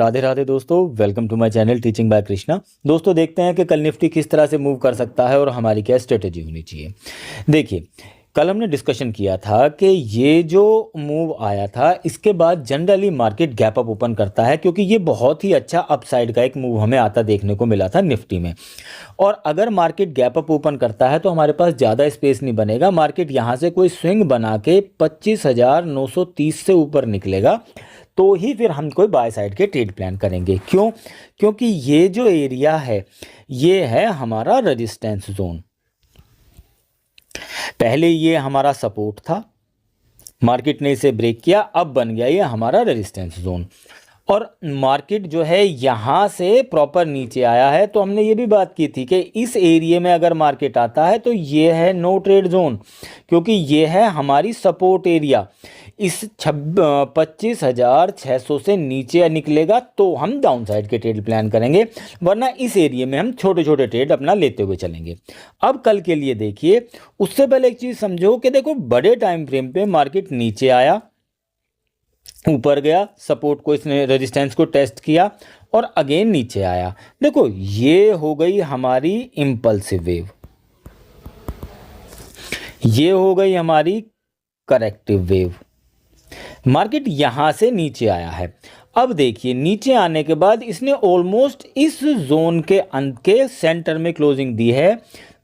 राधे राधे दोस्तों, welcome to my channel teaching by Krishna. दोस्तों देखते हैं कि कल निफ्टी किस तरह से मूव कर सकता है और हमारी क्या स्ट्रेटेजी होनी चाहिए। देखिए, कल हमने डिस्कशन किया था कि ये जो मूव आया था इसके बाद generally market gap up open करता है, क्योंकि ये बहुत ही अच्छा अपसाइड का एक मूव हमें आता देखने को मिला था निफ्टी में। और अगर मार्केट गैप अप ओपन करता है तो हमारे पास ज़्यादा स्पेस नहीं बनेगा। मार्केट यहाँ से कोई स्विंग बना के 25,930 से ऊपर निकलेगा तो ही फिर हम कोई बाय साइड के ट्रेड प्लान करेंगे। क्यों? क्योंकि ये जो एरिया है ये है हमारा रेजिस्टेंस जोन। पहले ये हमारा सपोर्ट था, मार्केट ने इसे ब्रेक किया, अब बन गया ये हमारा रेजिस्टेंस जोन। और मार्केट जो है यहाँ से प्रॉपर नीचे आया है, तो हमने ये भी बात की थी कि इस एरिया में अगर मार्केट आता है तो ये है नो ट्रेड जोन, क्योंकि ये है हमारी सपोर्ट एरिया। इस 25,600 से नीचे निकलेगा तो हम डाउन साइड के ट्रेड प्लान करेंगे, वरना इस एरिया में हम छोटे छोटे ट्रेड अपना लेते हुए चलेंगे। अब कल के लिए देखिए, उससे पहले एक चीज़ समझो कि देखो, बड़े टाइम फ्रेम पे मार्केट नीचे आया, ऊपर गया, सपोर्ट को इसने रेजिस्टेंस को टेस्ट किया और अगेन नीचे आया। देखो, ये हो गई हमारी इंपल्सिव वेव, ये हो गई हमारी करेक्टिव वेव। मार्केट यहां से नीचे आया है। अब देखिए, नीचे आने के बाद इसने ऑलमोस्ट इस जोन के अंत के सेंटर में क्लोजिंग दी है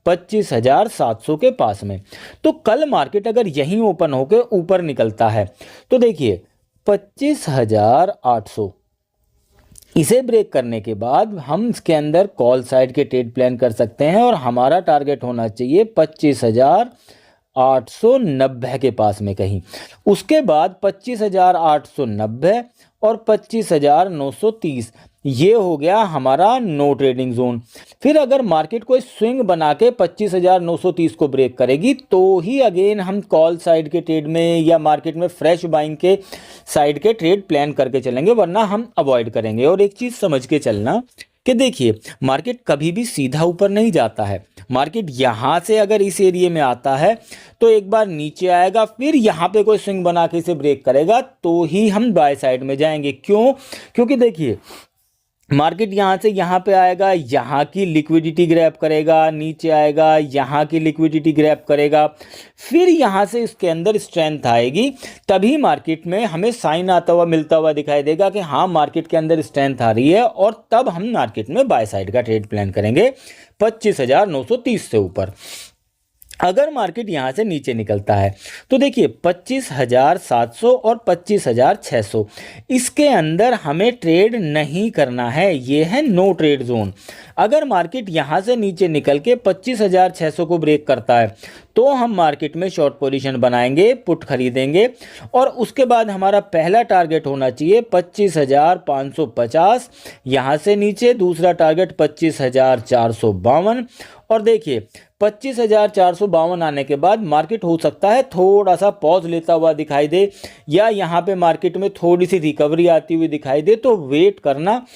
25,700 के पास में। तो कल मार्केट अगर यहीं ओपन होकर ऊपर निकलता है तो देखिए 25,800, इसे ब्रेक करने के बाद हम इसके अंदर कॉल साइड के ट्रेड प्लान कर सकते हैं और हमारा टारगेट होना चाहिए 25,890 के पास में कहीं। उसके बाद 25,890 और 25,930, ये हो गया हमारा नो ट्रेडिंग जोन। फिर अगर मार्केट कोई स्विंग बना के 25,930 को ब्रेक करेगी तो ही अगेन हम कॉल साइड के ट्रेड में या मार्केट में फ्रेश बाइंग के साइड के ट्रेड प्लान करके चलेंगे, वरना हम अवॉइड करेंगे। और एक चीज़ समझ के चलना कि देखिए, मार्केट कभी भी सीधा ऊपर नहीं जाता है। मार्केट यहाँ से अगर इस एरिया में आता है तो एक बार नीचे आएगा, फिर यहाँ पे कोई स्विंग बना के इसे ब्रेक करेगा तो ही हम बाय साइड में जाएंगे। क्यों? क्योंकि देखिए, मार्केट यहाँ से यहाँ पे आएगा, यहाँ की लिक्विडिटी ग्रैब करेगा, नीचे आएगा, यहाँ की लिक्विडिटी ग्रैब करेगा, फिर यहाँ से इसके अंदर स्ट्रेंथ आएगी, तभी मार्केट में हमें साइन आता हुआ मिलता हुआ दिखाई देगा कि हाँ, मार्केट के अंदर स्ट्रेंथ आ रही है, और तब हम मार्केट में बाय साइड का ट्रेड प्लान करेंगे 25,930 से ऊपर। अगर मार्केट यहाँ से नीचे निकलता है तो देखिए 25,700 और 25,600, इसके अंदर हमें ट्रेड नहीं करना है, ये है नो ट्रेड जोन। अगर मार्केट यहाँ से नीचे निकल के 25,600 को ब्रेक करता है तो हम मार्केट में शॉर्ट पोजीशन बनाएंगे, पुट खरीदेंगे, और उसके बाद हमारा पहला टारगेट होना चाहिए 25,550 यहाँ से नीचे, दूसरा टारगेट 25,452। और देखिए, 25,452 आने के बाद मार्केट हो सकता है थोड़ा सा पॉज लेता हुआ दिखाई दे, या यहाँ पे मार्केट में थोड़ी सी रिकवरी आती हुई दिखाई दे, तो वेट करना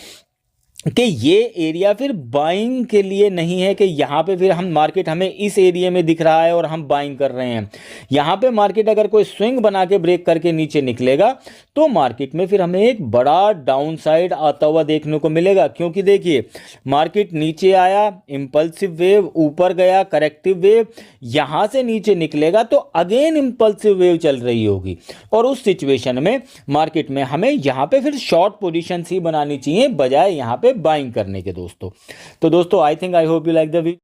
कि ये एरिया फिर बाइंग के लिए नहीं है कि यहाँ पे फिर हम मार्केट हमें इस एरिया में दिख रहा है और हम बाइंग कर रहे हैं। यहाँ पे मार्केट अगर कोई स्विंग बना के ब्रेक करके नीचे निकलेगा तो मार्केट में फिर हमें एक बड़ा डाउन साइड आता हुआ देखने को मिलेगा। क्योंकि देखिए, मार्केट नीचे आया, इंपल्सिव वेव, ऊपर गया, करेक्टिव वेव, यहाँ से नीचे निकलेगा तो अगेन इंपल्सिव वेव चल रही होगी, और उस सिचुएशन में मार्केट में हमें यहाँ पे फिर शॉर्ट पोजीशन ही बनानी चाहिए बजाय यहाँ पे बाइंग करने के। दोस्तों, तो दोस्तों, I think I hope you like the video.